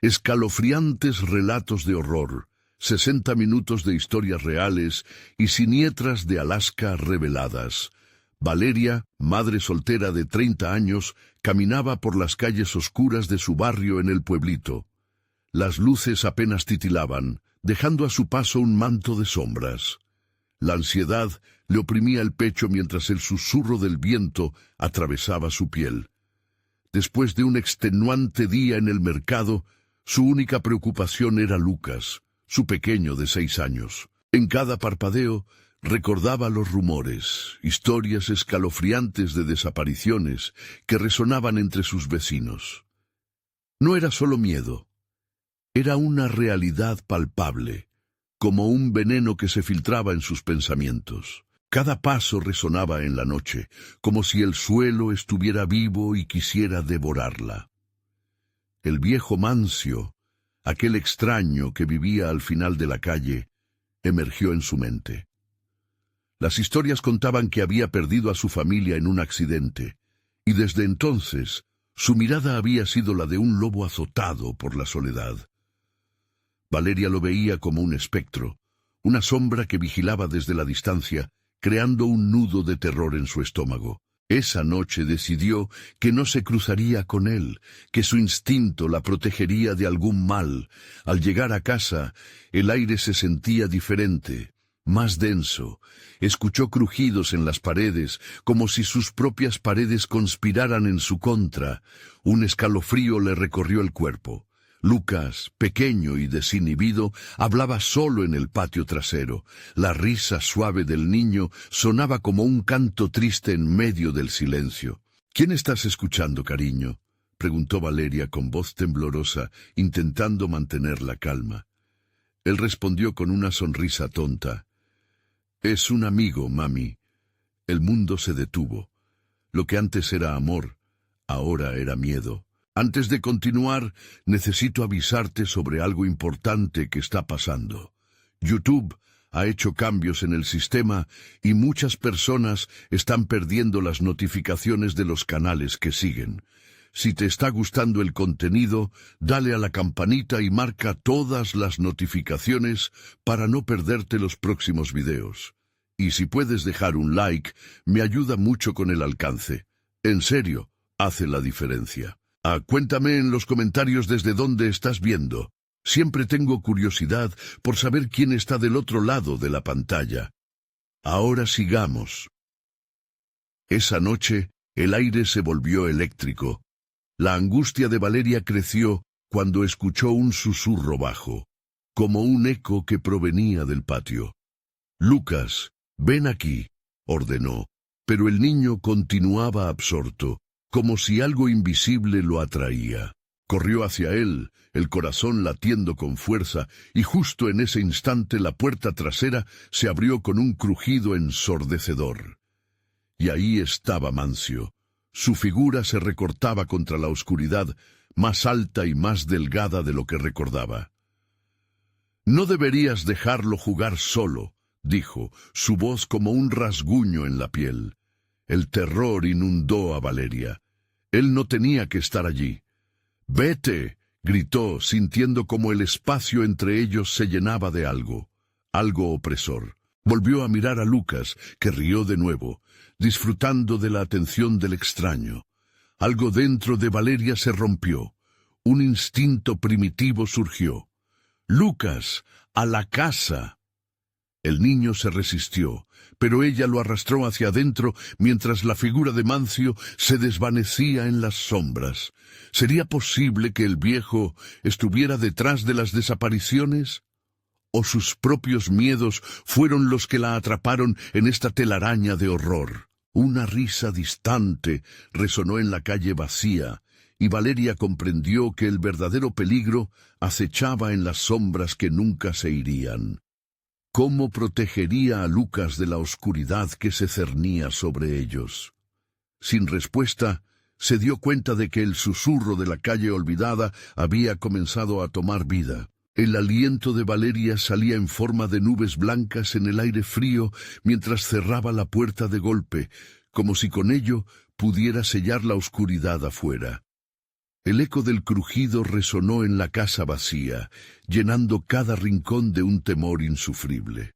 Escalofriantes relatos de horror, 60 minutos de historias reales y siniestras de Alaska reveladas. Valeria, madre soltera de 30 años, caminaba por las calles oscuras de su barrio en el pueblito. Las luces apenas titilaban, dejando a su paso un manto de sombras. La ansiedad le oprimía el pecho mientras el susurro del viento atravesaba su piel. Después de un extenuante día en el mercado, su única preocupación era Lucas, su pequeño de 6 años. En cada parpadeo recordaba los rumores, historias escalofriantes de desapariciones que resonaban entre sus vecinos. No era solo miedo, era una realidad palpable, como un veneno que se filtraba en sus pensamientos. Cada paso resonaba en la noche, como si el suelo estuviera vivo y quisiera devorarla. El viejo Mancio, aquel extraño que vivía al final de la calle, emergió en su mente. Las historias contaban que había perdido a su familia en un accidente, y desde entonces su mirada había sido la de un lobo azotado por la soledad. Valeria lo veía como un espectro, una sombra que vigilaba desde la distancia, creando un nudo de terror en su estómago. Esa noche decidió que no se cruzaría con él, que su instinto la protegería de algún mal. Al llegar a casa, el aire se sentía diferente, más denso. Escuchó crujidos en las paredes, como si sus propias paredes conspiraran en su contra. Un escalofrío le recorrió el cuerpo. Lucas, pequeño y desinhibido, hablaba solo en el patio trasero. La risa suave del niño sonaba como un canto triste en medio del silencio. —¿Quién estás escuchando, cariño? —preguntó Valeria con voz temblorosa, intentando mantener la calma. Él respondió con una sonrisa tonta. —Es un amigo, mami. El mundo se detuvo. Lo que antes era amor, ahora era miedo. Antes de continuar, necesito avisarte sobre algo importante que está pasando. YouTube ha hecho cambios en el sistema y muchas personas están perdiendo las notificaciones de los canales que siguen. Si te está gustando el contenido, dale a la campanita y marca todas las notificaciones para no perderte los próximos videos. Y si puedes dejar un like, me ayuda mucho con el alcance. En serio, hace la diferencia. Cuéntame en los comentarios desde dónde estás viendo. Siempre tengo curiosidad por saber quién está del otro lado de la pantalla. Ahora sigamos. Esa noche, el aire se volvió eléctrico. La angustia de Valeria creció cuando escuchó un susurro bajo, como un eco que provenía del patio. «Lucas, ven aquí», ordenó, pero el niño continuaba absorto, como si algo invisible lo atraía. Corrió hacia él, el corazón latiendo con fuerza, y justo en ese instante la puerta trasera se abrió con un crujido ensordecedor. Y ahí estaba Mancio. Su figura se recortaba contra la oscuridad, más alta y más delgada de lo que recordaba. «No deberías dejarlo jugar solo», dijo, su voz como un rasguño en la piel. El terror inundó a Valeria. Él no tenía que estar allí. «¡Vete!», gritó, sintiendo como el espacio entre ellos se llenaba de algo opresor. Volvió a mirar a Lucas, que rió de nuevo, disfrutando de la atención del extraño. Algo dentro de Valeria se rompió. Un instinto primitivo surgió. «¡Lucas, a la casa!». El niño se resistió, pero ella lo arrastró hacia adentro mientras la figura de Mancio se desvanecía en las sombras. ¿Sería posible que el viejo estuviera detrás de las desapariciones? ¿O sus propios miedos fueron los que la atraparon en esta telaraña de horror? Una risa distante resonó en la calle vacía, y Valeria comprendió que el verdadero peligro acechaba en las sombras que nunca se irían. ¿Cómo protegería a Lucas de la oscuridad que se cernía sobre ellos? Sin respuesta, se dio cuenta de que el susurro de la calle olvidada había comenzado a tomar vida. El aliento de Valeria salía en forma de nubes blancas en el aire frío mientras cerraba la puerta de golpe, como si con ello pudiera sellar la oscuridad afuera. El eco del crujido resonó en la casa vacía, llenando cada rincón de un temor insufrible.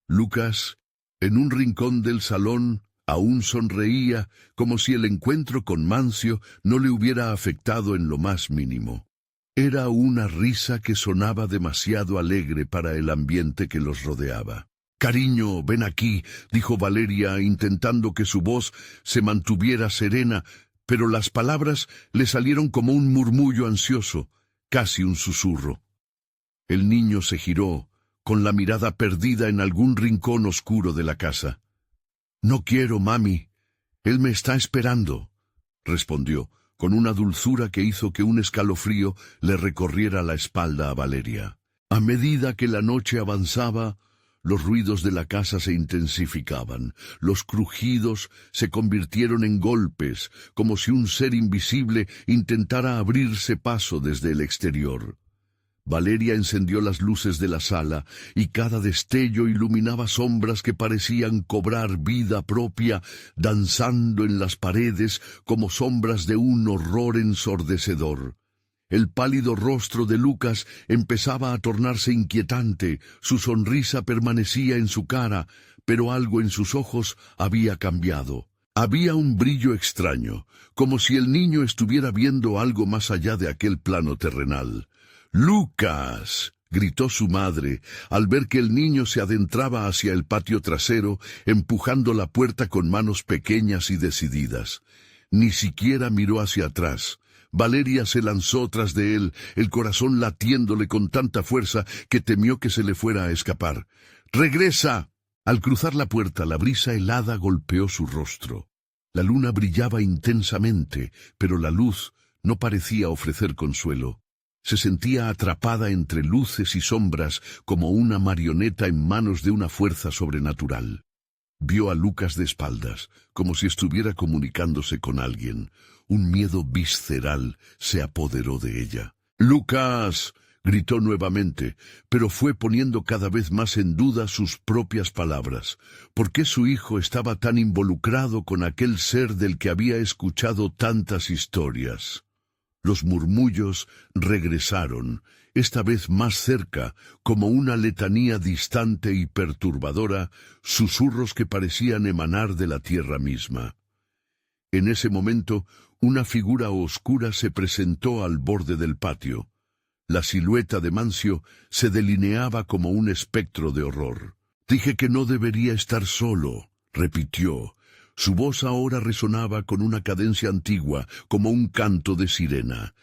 Lucas, en un rincón del salón, aún sonreía como si el encuentro con Mancio no le hubiera afectado en lo más mínimo. Era una risa que sonaba demasiado alegre para el ambiente que los rodeaba. «Cariño, ven aquí», dijo Valeria, intentando que su voz se mantuviera serena, pero las palabras le salieron como un murmullo ansioso, casi un susurro. El niño se giró, con la mirada perdida en algún rincón oscuro de la casa. «No quiero, mami. Él me está esperando», respondió, con una dulzura que hizo que un escalofrío le recorriera la espalda a Valeria. A medida que la noche avanzaba, los ruidos de la casa se intensificaban, los crujidos se convirtieron en golpes, como si un ser invisible intentara abrirse paso desde el exterior. Valeria encendió las luces de la sala, y cada destello iluminaba sombras que parecían cobrar vida propia, danzando en las paredes como sombras de un horror ensordecedor. El pálido rostro de Lucas empezaba a tornarse inquietante, su sonrisa permanecía en su cara, pero algo en sus ojos había cambiado. Había un brillo extraño, como si el niño estuviera viendo algo más allá de aquel plano terrenal. «¡Lucas!», gritó su madre, al ver que el niño se adentraba hacia el patio trasero, empujando la puerta con manos pequeñas y decididas. Ni siquiera miró hacia atrás. Valeria se lanzó tras de él, el corazón latiéndole con tanta fuerza que temió que se le fuera a escapar. «¡Regresa!». Al cruzar la puerta, la brisa helada golpeó su rostro. La luna brillaba intensamente, pero la luz no parecía ofrecer consuelo. Se sentía atrapada entre luces y sombras como una marioneta en manos de una fuerza sobrenatural. Vio a Lucas de espaldas, como si estuviera comunicándose con alguien. Un miedo visceral se apoderó de ella. «¡Lucas!», gritó nuevamente, pero fue poniendo cada vez más en duda sus propias palabras. ¿Por qué su hijo estaba tan involucrado con aquel ser del que había escuchado tantas historias? Los murmullos regresaron, esta vez más cerca, como una letanía distante y perturbadora, susurros que parecían emanar de la tierra misma. En ese momento, una figura oscura se presentó al borde del patio. La silueta de Mancio se delineaba como un espectro de horror. «Dije que no debería estar solo», repitió. Su voz ahora resonaba con una cadencia antigua, como un canto de sirena.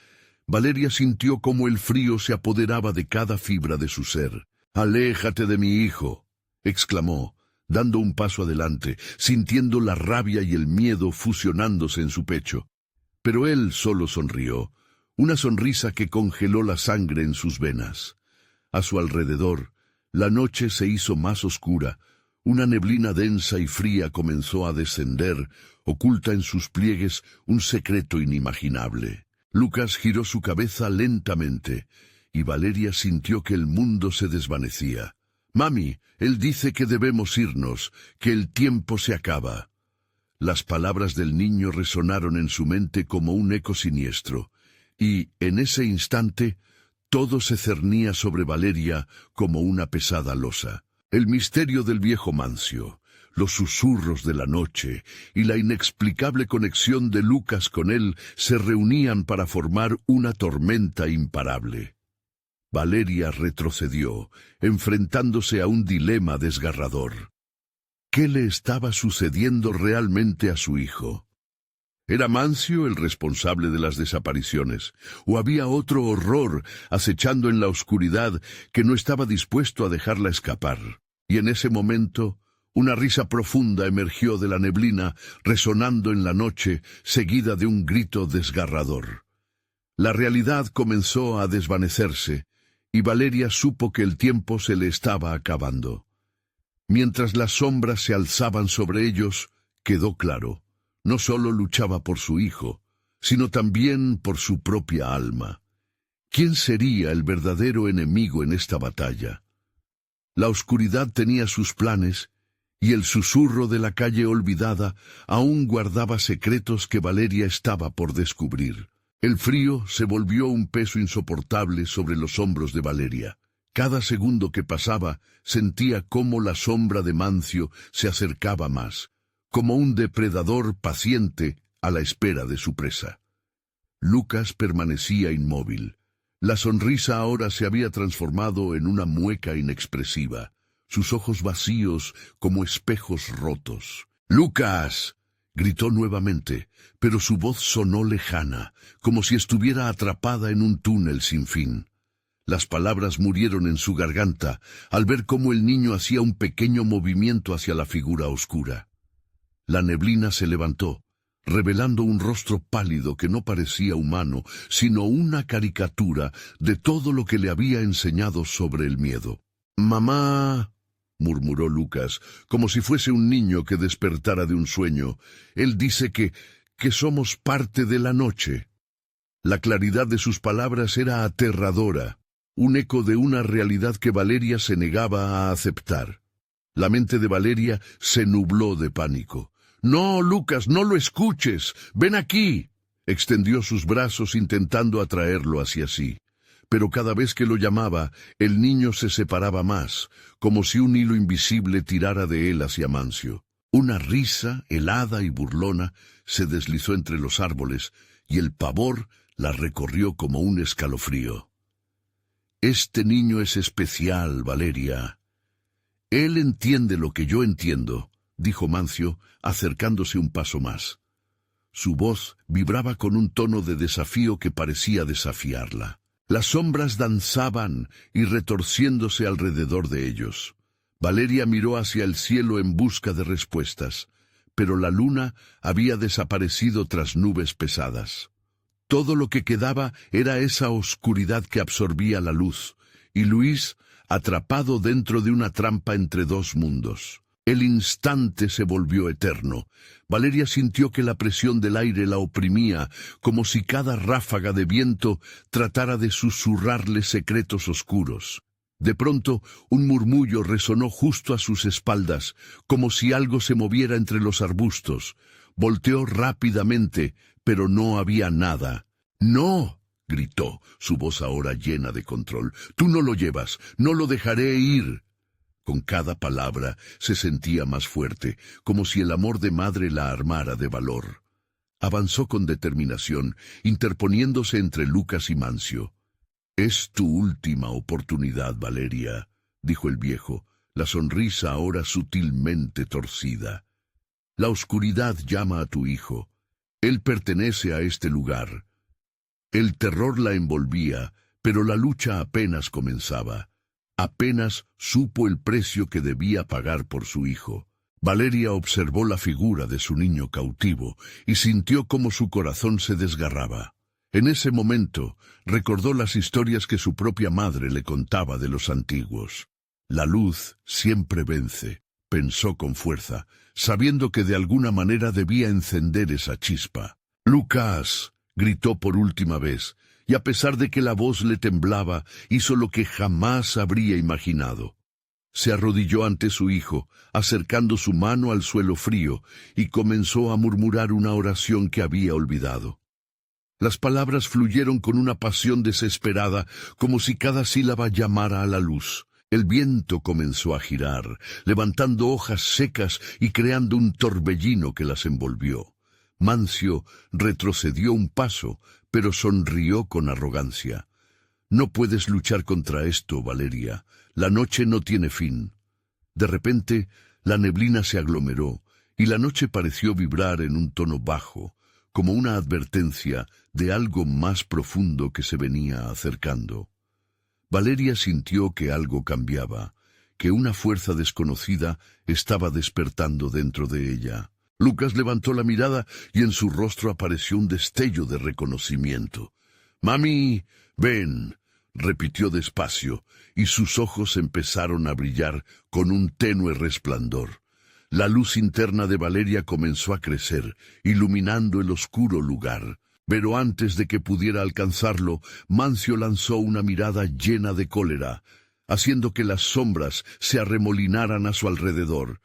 Valeria sintió cómo el frío se apoderaba de cada fibra de su ser. «¡Aléjate de mi hijo!», exclamó, dando un paso adelante, sintiendo la rabia y el miedo fusionándose en su pecho. Pero él solo sonrió, una sonrisa que congeló la sangre en sus venas. A su alrededor, la noche se hizo más oscura. Una neblina densa y fría comenzó a descender, oculta en sus pliegues un secreto inimaginable. Lucas giró su cabeza lentamente, y Valeria sintió que el mundo se desvanecía. «Mami, él dice que debemos irnos, que el tiempo se acaba». Las palabras del niño resonaron en su mente como un eco siniestro, y, en ese instante, todo se cernía sobre Valeria como una pesada losa. El misterio del viejo Mancio, los susurros de la noche y la inexplicable conexión de Lucas con él se reunían para formar una tormenta imparable. Valeria retrocedió, enfrentándose a un dilema desgarrador. ¿Qué le estaba sucediendo realmente a su hijo? ¿Era Mancio el responsable de las desapariciones, o había otro horror acechando en la oscuridad que no estaba dispuesto a dejarla escapar? Y en ese momento, una risa profunda emergió de la neblina, resonando en la noche, seguida de un grito desgarrador. La realidad comenzó a desvanecerse, y Valeria supo que el tiempo se le estaba acabando. Mientras las sombras se alzaban sobre ellos, quedó claro. No solo luchaba por su hijo, sino también por su propia alma. ¿Quién sería el verdadero enemigo en esta batalla? La oscuridad tenía sus planes, y el susurro de la calle olvidada aún guardaba secretos que Valeria estaba por descubrir. El frío se volvió un peso insoportable sobre los hombros de Valeria. Cada segundo que pasaba sentía cómo la sombra de Mancio se acercaba más, como un depredador paciente a la espera de su presa. Lucas permanecía inmóvil. La sonrisa ahora se había transformado en una mueca inexpresiva, sus ojos vacíos como espejos rotos. ¡Lucas!, gritó nuevamente, pero su voz sonó lejana, como si estuviera atrapada en un túnel sin fin. Las palabras murieron en su garganta al ver cómo el niño hacía un pequeño movimiento hacia la figura oscura. La neblina se levantó, revelando un rostro pálido que no parecía humano, sino una caricatura de todo lo que le había enseñado sobre el miedo. «Mamá», murmuró Lucas, como si fuese un niño que despertara de un sueño. «Él dice que somos parte de la noche». La claridad de sus palabras era aterradora, un eco de una realidad que Valeria se negaba a aceptar. La mente de Valeria se nubló de pánico. «No, Lucas, no lo escuches. Ven aquí». Extendió sus brazos intentando atraerlo hacia sí. Pero cada vez que lo llamaba, el niño se separaba más, como si un hilo invisible tirara de él hacia Mancio. Una risa, helada y burlona, se deslizó entre los árboles, y el pavor la recorrió como un escalofrío. «Este niño es especial, Valeria. Él entiende lo que yo entiendo», dijo Mancio, acercándose un paso más. Su voz vibraba con un tono de desafío que parecía desafiarla. Las sombras danzaban y retorciéndose alrededor de ellos. Valeria miró hacia el cielo en busca de respuestas, pero la luna había desaparecido tras nubes pesadas. Todo lo que quedaba era esa oscuridad que absorbía la luz, y Luis, atrapado dentro de una trampa entre dos mundos. El instante se volvió eterno. Valeria sintió que la presión del aire la oprimía, como si cada ráfaga de viento tratara de susurrarle secretos oscuros. De pronto, un murmullo resonó justo a sus espaldas, como si algo se moviera entre los arbustos. Volteó rápidamente, pero no había nada. «¡No!», gritó, su voz ahora llena de control. «Tú no lo llevas, no lo dejaré ir». Con cada palabra se sentía más fuerte, como si el amor de madre la armara de valor. Avanzó con determinación, interponiéndose entre Lucas y Mancio. «Es tu última oportunidad, Valeria», dijo el viejo, la sonrisa ahora sutilmente torcida. «La oscuridad llama a tu hijo. Él pertenece a este lugar». El terror la envolvía, pero la lucha apenas comenzaba. Apenas supo el precio que debía pagar por su hijo. Valeria observó la figura de su niño cautivo y sintió cómo su corazón se desgarraba. En ese momento recordó las historias que su propia madre le contaba de los antiguos. «La luz siempre vence», pensó con fuerza, sabiendo que de alguna manera debía encender esa chispa. «¡Lucas!», gritó por última vez, y a pesar de que la voz le temblaba, hizo lo que jamás habría imaginado. Se arrodilló ante su hijo, acercando su mano al suelo frío, y comenzó a murmurar una oración que había olvidado. Las palabras fluyeron con una pasión desesperada, como si cada sílaba llamara a la luz. El viento comenzó a girar, levantando hojas secas y creando un torbellino que las envolvió. Mancio retrocedió un paso, pero sonrió con arrogancia. «No puedes luchar contra esto, Valeria. La noche no tiene fin». De repente, la neblina se aglomeró, y la noche pareció vibrar en un tono bajo, como una advertencia de algo más profundo que se venía acercando. Valeria sintió que algo cambiaba, que una fuerza desconocida estaba despertando dentro de ella. Lucas levantó la mirada y en su rostro apareció un destello de reconocimiento. «Mami, ven», repitió despacio, y sus ojos empezaron a brillar con un tenue resplandor. La luz interna de Valeria comenzó a crecer, iluminando el oscuro lugar. Pero antes de que pudiera alcanzarlo, Mancio lanzó una mirada llena de cólera, haciendo que las sombras se arremolinaran a su alrededor.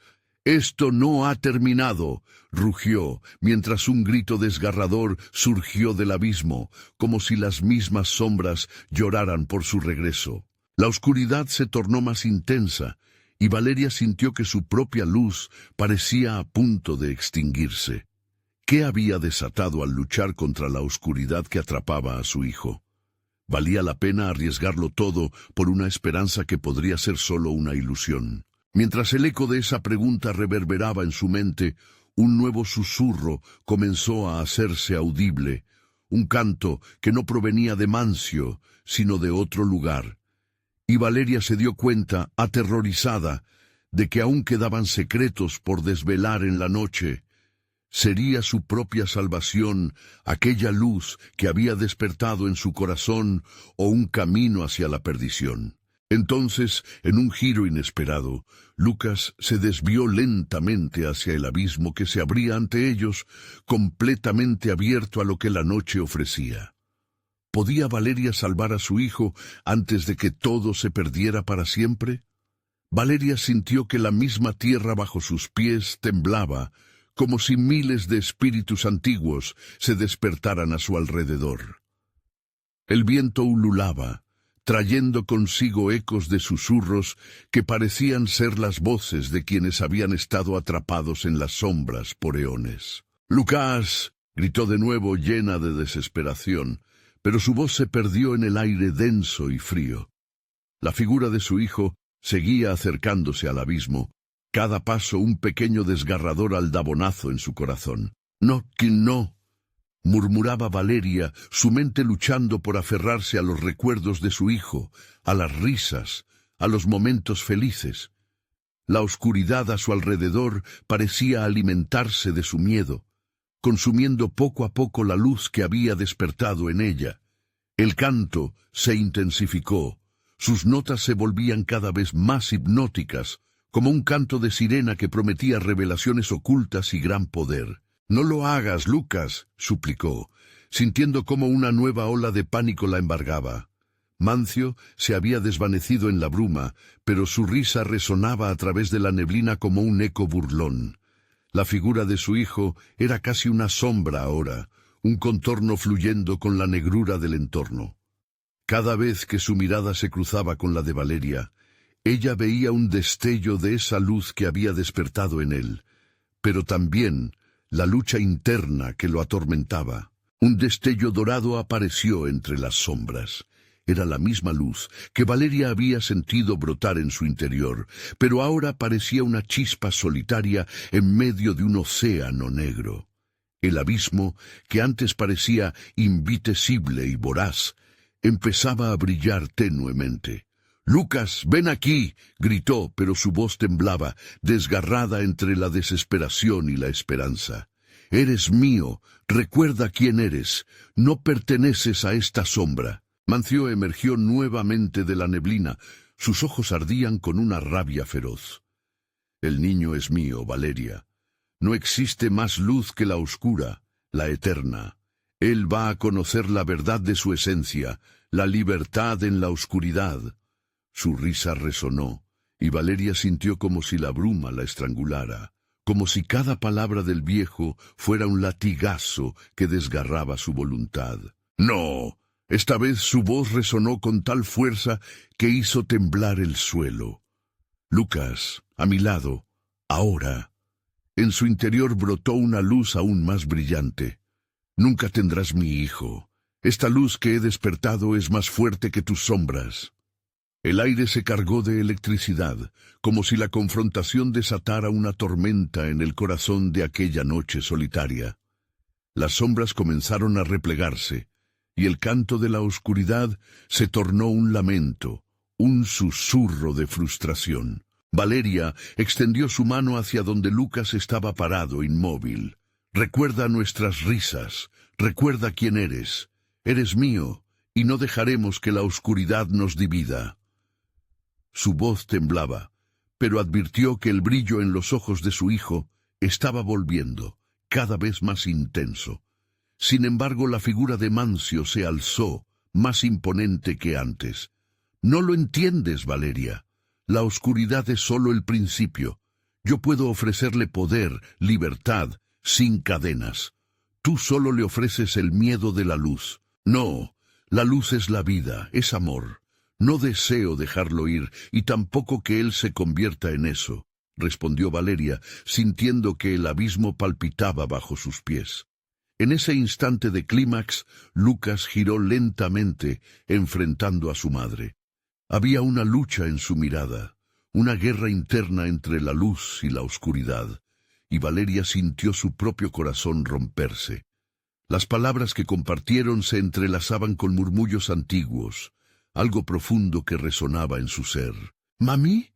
«Esto no ha terminado», rugió, mientras un grito desgarrador surgió del abismo, como si las mismas sombras lloraran por su regreso. La oscuridad se tornó más intensa, y Valeria sintió que su propia luz parecía a punto de extinguirse. ¿Qué había desatado al luchar contra la oscuridad que atrapaba a su hijo? ¿Valía la pena arriesgarlo todo por una esperanza que podría ser solo una ilusión? Mientras el eco de esa pregunta reverberaba en su mente, un nuevo susurro comenzó a hacerse audible, un canto que no provenía de Mancio, sino de otro lugar. Y Valeria se dio cuenta, aterrorizada, de que aún quedaban secretos por desvelar en la noche. ¿Sería su propia salvación aquella luz que había despertado en su corazón o un camino hacia la perdición? Entonces, en un giro inesperado, Lucas se desvió lentamente hacia el abismo que se abría ante ellos, completamente abierto a lo que la noche ofrecía. ¿Podía Valeria salvar a su hijo antes de que todo se perdiera para siempre? Valeria sintió que la misma tierra bajo sus pies temblaba, como si miles de espíritus antiguos se despertaran a su alrededor. El viento ululaba, trayendo consigo ecos de susurros que parecían ser las voces de quienes habían estado atrapados en las sombras por eones. «¡Lucas!», gritó de nuevo llena de desesperación, pero su voz se perdió en el aire denso y frío. La figura de su hijo seguía acercándose al abismo, cada paso un pequeño desgarrador aldabonazo en su corazón. «¡No, que no!», murmuraba Valeria, su mente luchando por aferrarse a los recuerdos de su hijo, a las risas, a los momentos felices. La oscuridad a su alrededor parecía alimentarse de su miedo, consumiendo poco a poco la luz que había despertado en ella. El canto se intensificó, sus notas se volvían cada vez más hipnóticas, como un canto de sirena que prometía revelaciones ocultas y gran poder. «No lo hagas, Lucas», suplicó, sintiendo cómo una nueva ola de pánico la embargaba. Mancio se había desvanecido en la bruma, pero su risa resonaba a través de la neblina como un eco burlón. La figura de su hijo era casi una sombra ahora, un contorno fluyendo con la negrura del entorno. Cada vez que su mirada se cruzaba con la de Valeria, ella veía un destello de esa luz que había despertado en él, pero también la lucha interna que lo atormentaba. Un destello dorado apareció entre las sombras. Era la misma luz que Valeria había sentido brotar en su interior, pero ahora parecía una chispa solitaria en medio de un océano negro. El abismo, que antes parecía invitesible y voraz, empezaba a brillar tenuemente. «¡Lucas, ven aquí!», gritó, pero su voz temblaba, desgarrada entre la desesperación y la esperanza. «Eres mío, recuerda quién eres, no perteneces a esta sombra». Mancio emergió nuevamente de la neblina, sus ojos ardían con una rabia feroz. «El niño es mío, Valeria. No existe más luz que la oscura, la eterna. Él va a conocer la verdad de su esencia, la libertad en la oscuridad». Su risa resonó, y Valeria sintió como si la bruma la estrangulara, como si cada palabra del viejo fuera un latigazo que desgarraba su voluntad. «¡No!». Esta vez su voz resonó con tal fuerza que hizo temblar el suelo. «Lucas, a mi lado, ahora». En su interior brotó una luz aún más brillante. «Nunca tendrás mi hijo. Esta luz que he despertado es más fuerte que tus sombras». El aire se cargó de electricidad, como si la confrontación desatara una tormenta en el corazón de aquella noche solitaria. Las sombras comenzaron a replegarse, y el canto de la oscuridad se tornó un lamento, un susurro de frustración. Valeria extendió su mano hacia donde Lucas estaba parado, inmóvil. «Recuerda nuestras risas, recuerda quién eres. Eres mío, y no dejaremos que la oscuridad nos divida». Su voz temblaba, pero advirtió que el brillo en los ojos de su hijo estaba volviendo, cada vez más intenso. Sin embargo, la figura de Mancio se alzó, más imponente que antes. «No lo entiendes, Valeria. La oscuridad es solo el principio. Yo puedo ofrecerle poder, libertad, sin cadenas. Tú solo le ofreces el miedo de la luz. No, la luz es la vida, es amor. No deseo dejarlo ir, y tampoco que él se convierta en eso, respondió Valeria, sintiendo que el abismo palpitaba bajo sus pies. En ese instante de clímax, Lucas giró lentamente, enfrentando a su madre. Había una lucha en su mirada, una guerra interna entre la luz y la oscuridad, y Valeria sintió su propio corazón romperse. Las palabras que compartieron se entrelazaban con murmullos antiguos, algo profundo que resonaba en su ser. «¿Mami?»,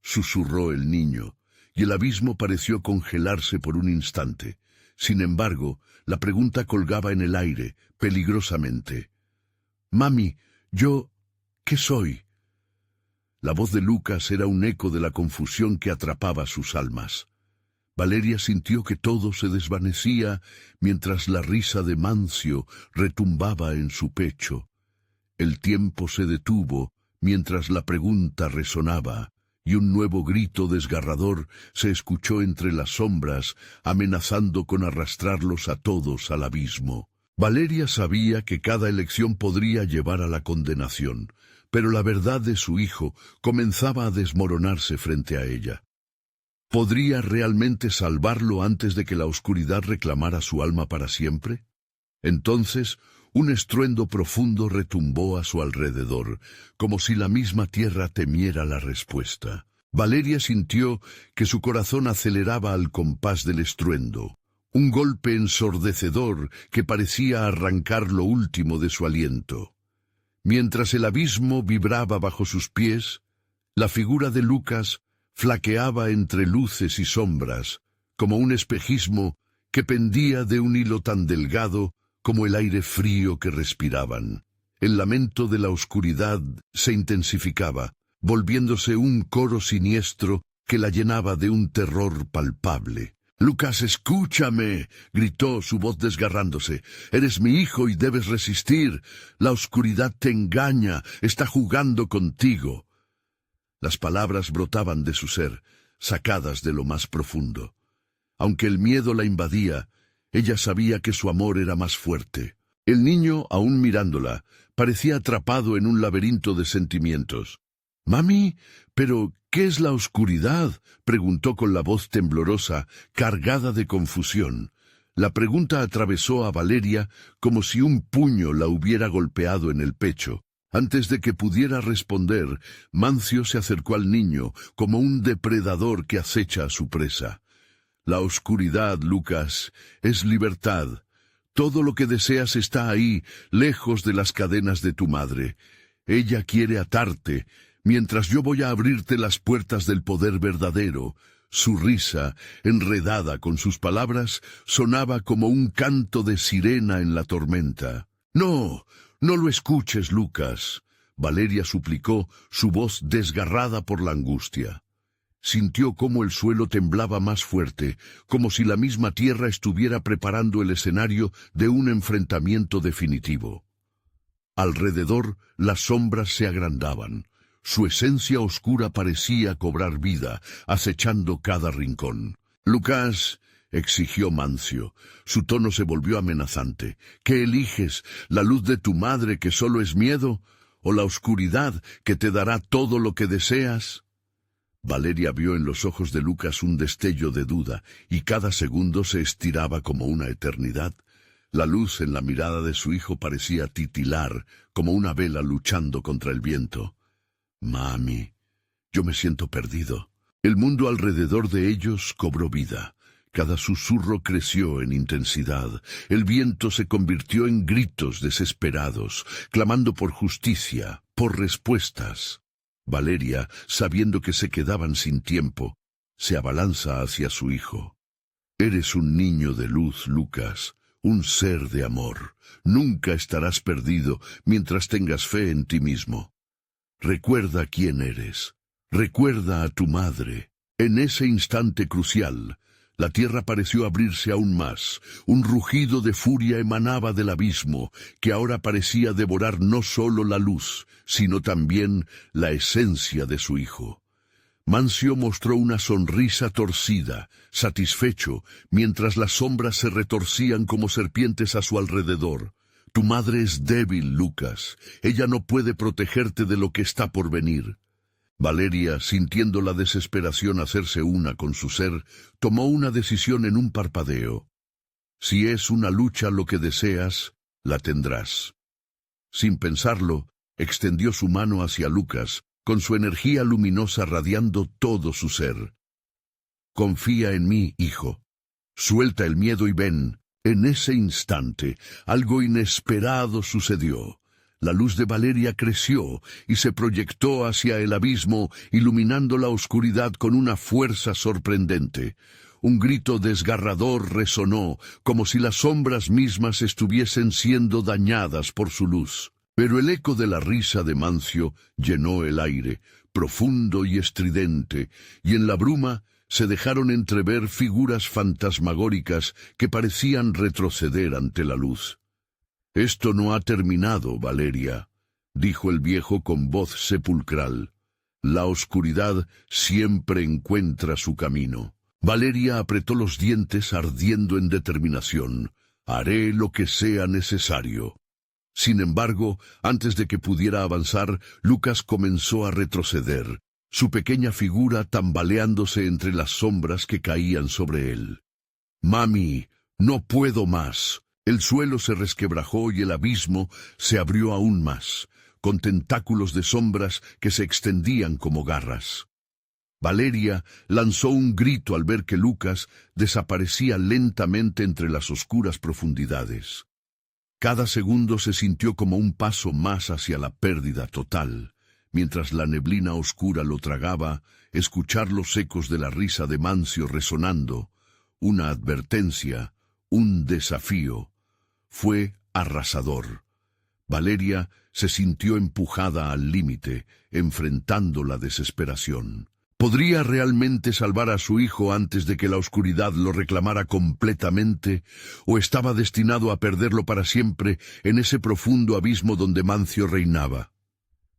susurró el niño, y el abismo pareció congelarse por un instante. Sin embargo, la pregunta colgaba en el aire, peligrosamente. «Mami, ¿qué soy?». La voz de Lucas era un eco de la confusión que atrapaba sus almas. Valeria sintió que todo se desvanecía mientras la risa de Mancio retumbaba en su pecho. El tiempo se detuvo mientras la pregunta resonaba, y un nuevo grito desgarrador se escuchó entre las sombras, amenazando con arrastrarlos a todos al abismo. Valeria sabía que cada elección podría llevar a la condenación, pero la verdad de su hijo comenzaba a desmoronarse frente a ella. ¿Podría realmente salvarlo antes de que la oscuridad reclamara su alma para siempre? Entonces, un estruendo profundo retumbó a su alrededor, como si la misma tierra temiera la respuesta. Valeria sintió que su corazón aceleraba al compás del estruendo, un golpe ensordecedor que parecía arrancar lo último de su aliento. Mientras el abismo vibraba bajo sus pies, la figura de Lucas flaqueaba entre luces y sombras, como un espejismo que pendía de un hilo tan delgado como el aire frío que respiraban. El lamento de la oscuridad se intensificaba, volviéndose un coro siniestro que la llenaba de un terror palpable. «Lucas, escúchame», gritó su voz desgarrándose. «Eres mi hijo y debes resistir. La oscuridad te engaña, está jugando contigo». Las palabras brotaban de su ser, sacadas de lo más profundo. Aunque el miedo la invadía, ella sabía que su amor era más fuerte. El niño, aún mirándola, parecía atrapado en un laberinto de sentimientos. «Mami, ¿pero qué es la oscuridad?», preguntó con la voz temblorosa, cargada de confusión. La pregunta atravesó a Valeria como si un puño la hubiera golpeado en el pecho. Antes de que pudiera responder, Mancio se acercó al niño como un depredador que acecha a su presa. «La oscuridad, Lucas, es libertad. Todo lo que deseas está ahí, lejos de las cadenas de tu madre. Ella quiere atarte, mientras yo voy a abrirte las puertas del poder verdadero». Su risa, enredada con sus palabras, sonaba como un canto de sirena en la tormenta. «No, no lo escuches, Lucas», Valeria suplicó, su voz desgarrada por la angustia. Sintió cómo el suelo temblaba más fuerte, como si la misma tierra estuviera preparando el escenario de un enfrentamiento definitivo. Alrededor, las sombras se agrandaban. Su esencia oscura parecía cobrar vida, acechando cada rincón. «Lucas», exigió Mancio. Su tono se volvió amenazante. «¿Qué eliges? ¿La luz de tu madre, que solo es miedo? ¿O la oscuridad, que te dará todo lo que deseas?» Valeria vio en los ojos de Lucas un destello de duda, y cada segundo se estiraba como una eternidad. La luz en la mirada de su hijo parecía titilar, como una vela luchando contra el viento. «Mami, yo me siento perdido». El mundo alrededor de ellos cobró vida. Cada susurro creció en intensidad. El viento se convirtió en gritos desesperados, clamando por justicia, por respuestas. Valeria, sabiendo que se quedaban sin tiempo, se abalanza hacia su hijo. «Eres un niño de luz, Lucas, un ser de amor. Nunca estarás perdido mientras tengas fe en ti mismo. Recuerda quién eres. Recuerda a tu madre». En ese instante crucial, la tierra pareció abrirse aún más. Un rugido de furia emanaba del abismo, que ahora parecía devorar no solo la luz, sino también la esencia de su hijo. Mancio mostró una sonrisa torcida, satisfecho, mientras las sombras se retorcían como serpientes a su alrededor. Tu madre es débil, Lucas. Ella no puede protegerte de lo que está por venir. Valeria, sintiendo la desesperación hacerse una con su ser, tomó una decisión en un parpadeo. Si es una lucha lo que deseas, la tendrás. Sin pensarlo, extendió su mano hacia Lucas, con su energía luminosa radiando todo su ser. Confía en mí, hijo. Suelta el miedo y ven. En ese instante, algo inesperado sucedió. La luz de Valeria creció y se proyectó hacia el abismo, iluminando la oscuridad con una fuerza sorprendente. Un grito desgarrador resonó, como si las sombras mismas estuviesen siendo dañadas por su luz. Pero el eco de la risa de Mancio llenó el aire, profundo y estridente, y en la bruma se dejaron entrever figuras fantasmagóricas que parecían retroceder ante la luz. «Esto no ha terminado, Valeria», dijo el viejo con voz sepulcral. «La oscuridad siempre encuentra su camino». Valeria apretó los dientes ardiendo en determinación. «Haré lo que sea necesario». Sin embargo, antes de que pudiera avanzar, Lucas comenzó a retroceder, su pequeña figura tambaleándose entre las sombras que caían sobre él. «Mami, no puedo más». El suelo se resquebrajó y el abismo se abrió aún más, con tentáculos de sombras que se extendían como garras. Valeria lanzó un grito al ver que Lucas desaparecía lentamente entre las oscuras profundidades. Cada segundo se sintió como un paso más hacia la pérdida total. Mientras la neblina oscura lo tragaba, escuchar los ecos de la risa de Mancio resonando, una advertencia, un desafío, fue arrasador. Valeria se sintió empujada al límite, enfrentando la desesperación. ¿Podría realmente salvar a su hijo antes de que la oscuridad lo reclamara completamente, o estaba destinado a perderlo para siempre en ese profundo abismo donde Mancio reinaba?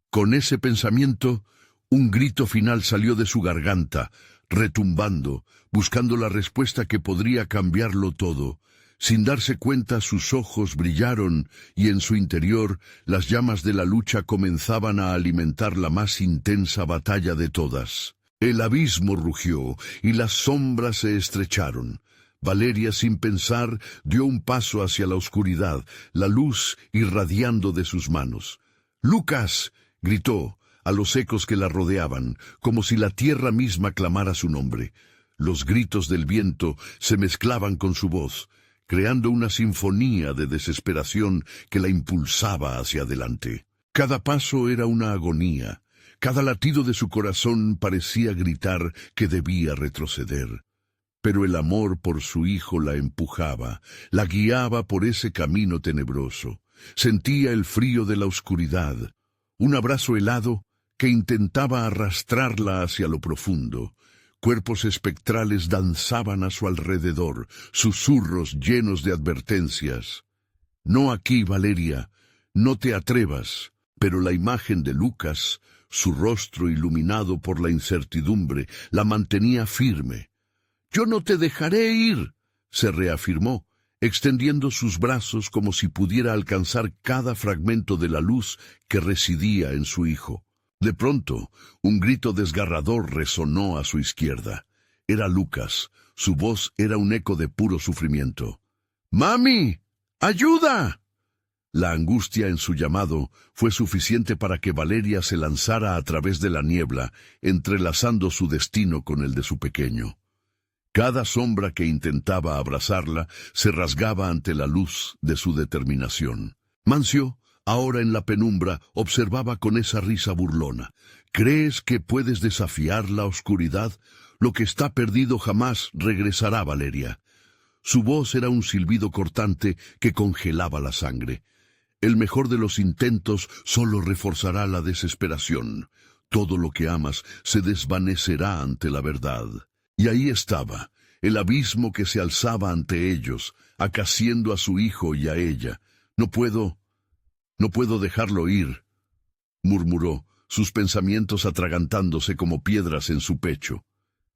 Con ese pensamiento, un grito final salió de su garganta, retumbando, buscando la respuesta que podría cambiarlo todo. Sin darse cuenta, sus ojos brillaron y en su interior las llamas de la lucha comenzaban a alimentar la más intensa batalla de todas. El abismo rugió y las sombras se estrecharon. Valeria, sin pensar, dio un paso hacia la oscuridad, la luz irradiando de sus manos. «¡Lucas!», gritó a los ecos que la rodeaban, como si la tierra misma clamara su nombre. Los gritos del viento se mezclaban con su voz, creando una sinfonía de desesperación que la impulsaba hacia adelante. Cada paso era una agonía. Cada latido de su corazón parecía gritar que debía retroceder. Pero el amor por su hijo la empujaba, la guiaba por ese camino tenebroso. Sentía el frío de la oscuridad, un abrazo helado que intentaba arrastrarla hacia lo profundo. Cuerpos espectrales danzaban a su alrededor, susurros llenos de advertencias. «No aquí, Valeria, no te atrevas». Pero la imagen de Lucas, su rostro iluminado por la incertidumbre, la mantenía firme. «Yo no te dejaré ir», se reafirmó, extendiendo sus brazos como si pudiera alcanzar cada fragmento de la luz que residía en su hijo. De pronto, un grito desgarrador resonó a su izquierda. Era Lucas. Su voz era un eco de puro sufrimiento. «¡Mami! ¡Ayuda!». La angustia en su llamado fue suficiente para que Valeria se lanzara a través de la niebla, entrelazando su destino con el de su pequeño. Cada sombra que intentaba abrazarla se rasgaba ante la luz de su determinación. Mancio, ahora en la penumbra, observaba con esa risa burlona. «¿Crees que puedes desafiar la oscuridad? Lo que está perdido jamás regresará, Valeria». Su voz era un silbido cortante que congelaba la sangre. «El mejor de los intentos solo reforzará la desesperación. Todo lo que amas se desvanecerá ante la verdad». Y ahí estaba, el abismo que se alzaba ante ellos, acaciendo a su hijo y a ella. No puedo dejarlo ir», murmuró, sus pensamientos atragantándose como piedras en su pecho.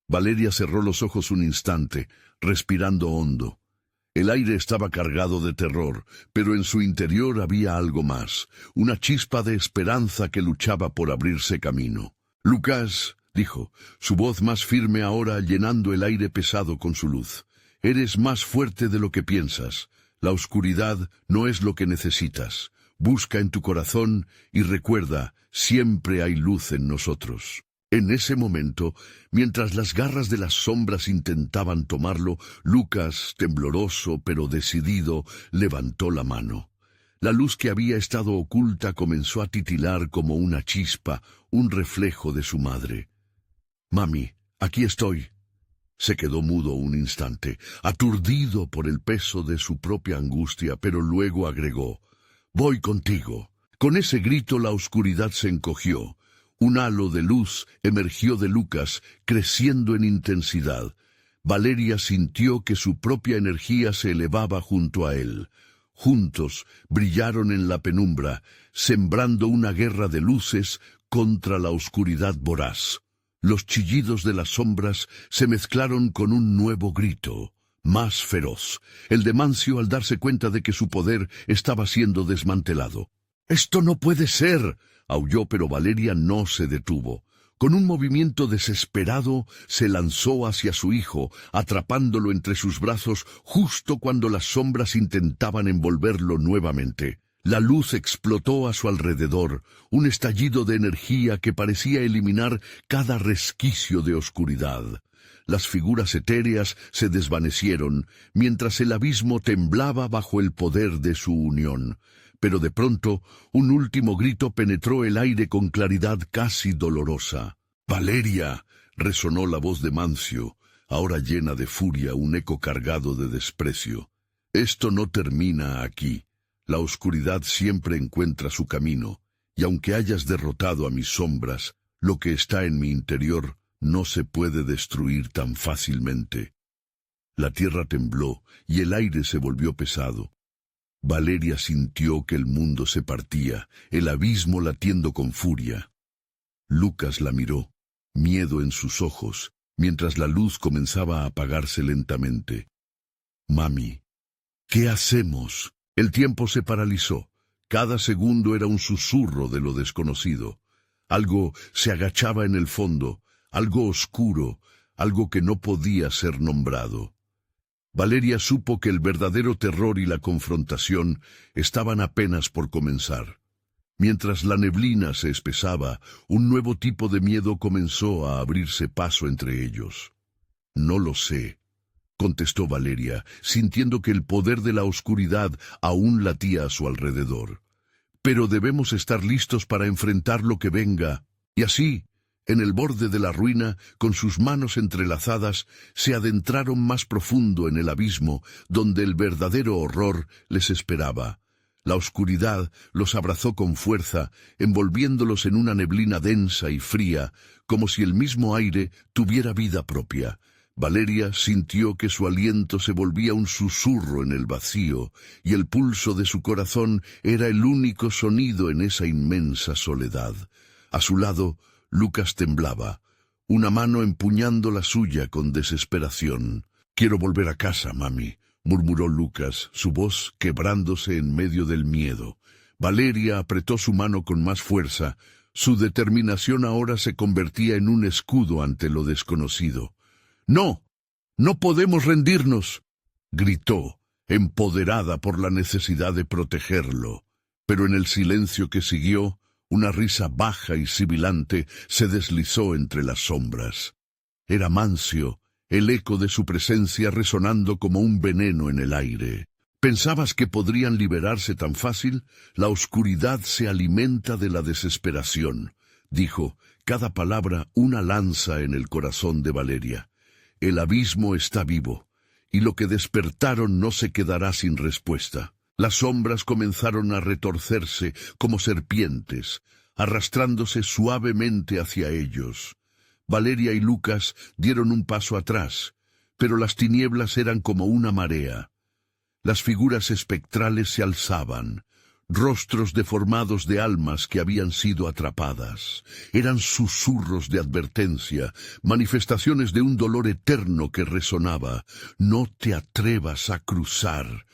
Valeria cerró los ojos un instante, respirando hondo. El aire estaba cargado de terror, pero en su interior había algo más, una chispa de esperanza que luchaba por abrirse camino. «Lucas», dijo, su voz más firme ahora llenando el aire pesado con su luz, «eres más fuerte de lo que piensas. La oscuridad no es lo que necesitas. Busca en tu corazón y recuerda, siempre hay luz en nosotros». En ese momento, mientras las garras de las sombras intentaban tomarlo, Lucas, tembloroso pero decidido, levantó la mano. La luz que había estado oculta comenzó a titilar como una chispa, un reflejo de su madre. «Mami, aquí estoy». Se quedó mudo un instante, aturdido por el peso de su propia angustia, pero luego agregó, «Voy contigo». Con ese grito la oscuridad se encogió. Un halo de luz emergió de Lucas, creciendo en intensidad. Valeria sintió que su propia energía se elevaba junto a él. Juntos brillaron en la penumbra, sembrando una guerra de luces contra la oscuridad voraz. Los chillidos de las sombras se mezclaron con un nuevo grito, más feroz, el de Mancio al darse cuenta de que su poder estaba siendo desmantelado. «¡Esto no puede ser!», aulló, pero Valeria no se detuvo. Con un movimiento desesperado se lanzó hacia su hijo, atrapándolo entre sus brazos justo cuando las sombras intentaban envolverlo nuevamente. La luz explotó a su alrededor, un estallido de energía que parecía eliminar cada resquicio de oscuridad. Las figuras etéreas se desvanecieron, mientras el abismo temblaba bajo el poder de su unión. Pero de pronto, un último grito penetró el aire con claridad casi dolorosa. «¡Valeria!», resonó la voz de Mancio, ahora llena de furia, un eco cargado de desprecio. «Esto no termina aquí. La oscuridad siempre encuentra su camino, y aunque hayas derrotado a mis sombras, lo que está en mi interior no se puede destruir tan fácilmente». La tierra tembló y el aire se volvió pesado. Valeria sintió que el mundo se partía, el abismo latiendo con furia. Lucas la miró, miedo en sus ojos, mientras la luz comenzaba a apagarse lentamente. «Mami, ¿qué hacemos?». El tiempo se paralizó. Cada segundo era un susurro de lo desconocido. Algo se agachaba en el fondo, algo oscuro, algo que no podía ser nombrado. Valeria supo que el verdadero terror y la confrontación estaban apenas por comenzar. Mientras la neblina se espesaba, un nuevo tipo de miedo comenzó a abrirse paso entre ellos. «No lo sé», contestó Valeria, sintiendo que el poder de la oscuridad aún latía a su alrededor. «Pero debemos estar listos para enfrentar lo que venga». Y así, en el borde de la ruina, con sus manos entrelazadas, se adentraron más profundo en el abismo, donde el verdadero horror les esperaba. La oscuridad los abrazó con fuerza, envolviéndolos en una neblina densa y fría, como si el mismo aire tuviera vida propia. Valeria sintió que su aliento se volvía un susurro en el vacío, y el pulso de su corazón era el único sonido en esa inmensa soledad. A su lado, Lucas temblaba, una mano empuñando la suya con desesperación. «Quiero volver a casa, mami», murmuró Lucas, su voz quebrándose en medio del miedo. Valeria apretó su mano con más fuerza. Su determinación ahora se convertía en un escudo ante lo desconocido. «¡No! ¡No podemos rendirnos!», gritó, empoderada por la necesidad de protegerlo. Pero en el silencio que siguió, una risa baja y sibilante se deslizó entre las sombras. Era Mancio, el eco de su presencia resonando como un veneno en el aire. «¿Pensabas que podrían liberarse tan fácil? La oscuridad se alimenta de la desesperación», dijo, cada palabra una lanza en el corazón de Valeria. «El abismo está vivo, y lo que despertaron no se quedará sin respuesta». Las sombras comenzaron a retorcerse como serpientes, arrastrándose suavemente hacia ellos. Valeria y Lucas dieron un paso atrás, pero las tinieblas eran como una marea. Las figuras espectrales se alzaban. rostros deformados de almas que habían sido atrapadas. Eran susurros de advertencia, manifestaciones de un dolor eterno que resonaba. No te atrevas a cruzar.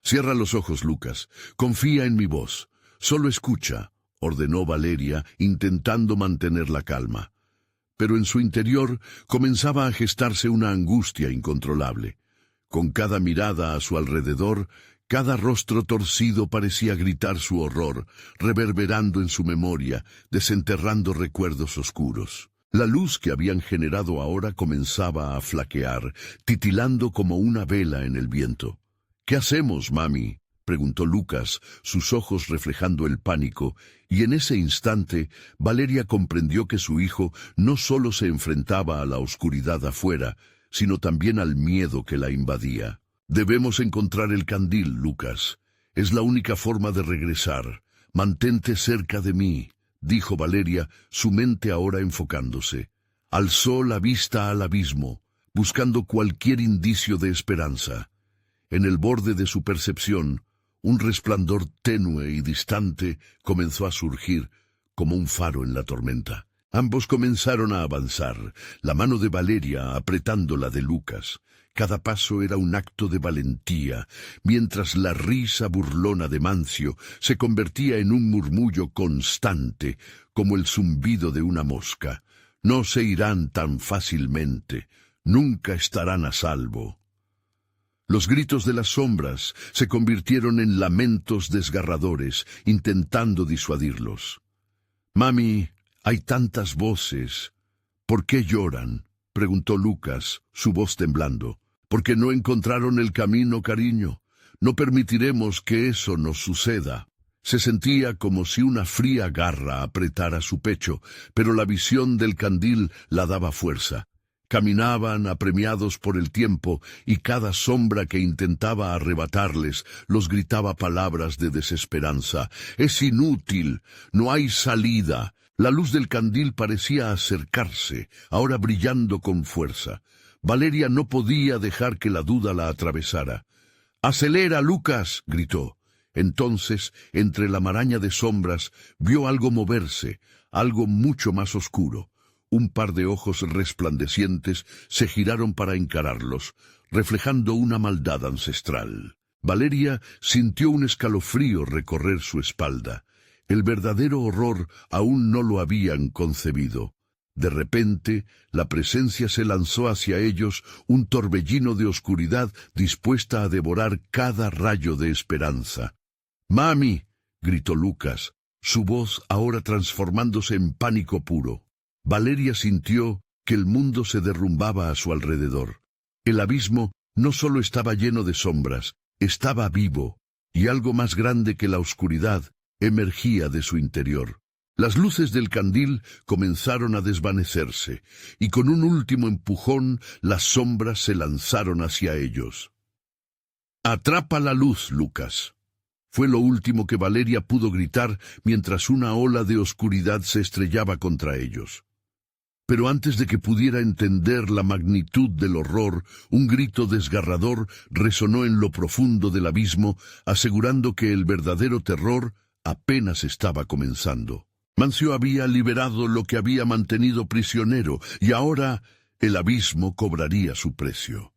Cierra los ojos, Lucas. Confía en mi voz. Solo escucha, ordenó Valeria, intentando mantener la calma. Pero en su interior comenzaba a gestarse una angustia incontrolable. Con cada mirada a su alrededor, cada rostro torcido parecía gritar su horror, reverberando en su memoria, desenterrando recuerdos oscuros. La luz que habían generado ahora comenzaba a flaquear, titilando como una vela en el viento. «¿Qué hacemos, mami?», preguntó Lucas, sus ojos reflejando el pánico, y en ese instante Valeria comprendió que su hijo no solo se enfrentaba a la oscuridad afuera, sino también al miedo que la invadía. «Debemos encontrar el candil, Lucas. Es la única forma de regresar. Mantente cerca de mí», dijo Valeria, su mente ahora enfocándose. Alzó la vista al abismo, buscando cualquier indicio de esperanza. En el borde de su percepción, un resplandor tenue y distante comenzó a surgir como un faro en la tormenta. Ambos comenzaron a avanzar, la mano de Valeria apretando la de Lucas. Cada paso era un acto de valentía, mientras la risa burlona de Mancio se convertía en un murmullo constante, como el zumbido de una mosca. «No se irán tan fácilmente, nunca estarán a salvo». Los gritos de las sombras se convirtieron en lamentos desgarradores, intentando disuadirlos. «Mami, hay tantas voces. ¿Por qué lloran?», preguntó Lucas, su voz temblando. «Porque no encontraron el camino, cariño. No permitiremos que eso nos suceda». Se sentía como si una fría garra apretara su pecho, pero la visión del candil la daba fuerza. Caminaban apremiados por el tiempo, y cada sombra que intentaba arrebatarles los gritaba palabras de desesperanza. «Es inútil, no hay salida». La luz del candil parecía acercarse, ahora brillando con fuerza. Valeria no podía dejar que la duda la atravesara. «¡Acelera, Lucas!», gritó. Entonces, entre la maraña de sombras, vio algo moverse, algo mucho más oscuro. Un par de ojos resplandecientes se giraron para encararlos, reflejando una maldad ancestral. Valeria sintió un escalofrío recorrer su espalda. El verdadero horror aún no lo habían concebido. De repente, la presencia se lanzó hacia ellos, un torbellino de oscuridad dispuesta a devorar cada rayo de esperanza. «¡Mami!», gritó Lucas, su voz ahora transformándose en pánico puro. Valeria sintió que el mundo se derrumbaba a su alrededor. El abismo no solo estaba lleno de sombras, estaba vivo, y algo más grande que la oscuridad emergía de su interior. Las luces del candil comenzaron a desvanecerse, y con un último empujón las sombras se lanzaron hacia ellos. «¡Atrapa la luz, Lucas!», fue lo último que Valeria pudo gritar mientras una ola de oscuridad se estrellaba contra ellos. Pero antes de que pudiera entender la magnitud del horror, un grito desgarrador resonó en lo profundo del abismo, asegurando que el verdadero terror apenas estaba comenzando. Mancio había liberado lo que había mantenido prisionero, y ahora el abismo cobraría su precio.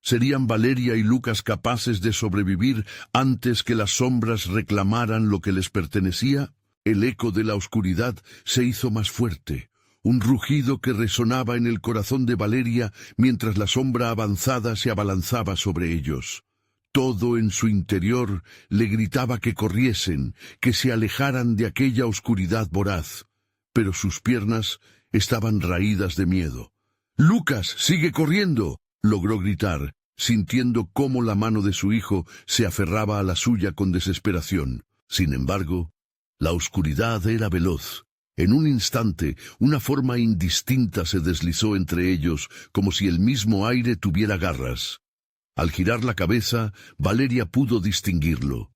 ¿Serían Valeria y Lucas capaces de sobrevivir antes que las sombras reclamaran lo que les pertenecía? El eco de la oscuridad se hizo más fuerte, un rugido que resonaba en el corazón de Valeria mientras la sombra avanzada se abalanzaba sobre ellos. Todo en su interior le gritaba que corriesen, que se alejaran de aquella oscuridad voraz, pero sus piernas estaban raídas de miedo. «¡Lucas, sigue corriendo!», logró gritar, sintiendo cómo la mano de su hijo se aferraba a la suya con desesperación. Sin embargo, la oscuridad era veloz. En un instante, una forma indistinta se deslizó entre ellos, como si el mismo aire tuviera garras. Al girar la cabeza, Valeria pudo distinguirlo.